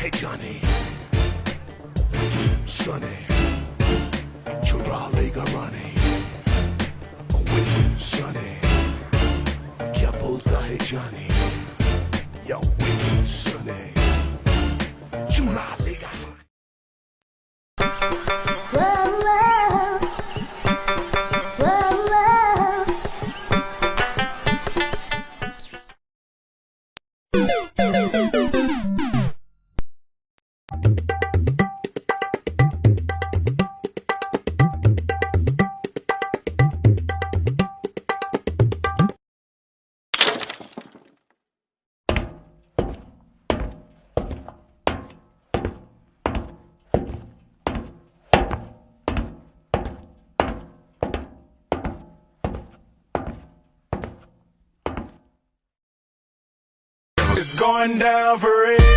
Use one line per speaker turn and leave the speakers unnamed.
है जाने सने चुरा लेगा रानी Wicked Sonny क्या बोलता है जाने Yo Wicked Sonny चुरा लेगा It's going down for real.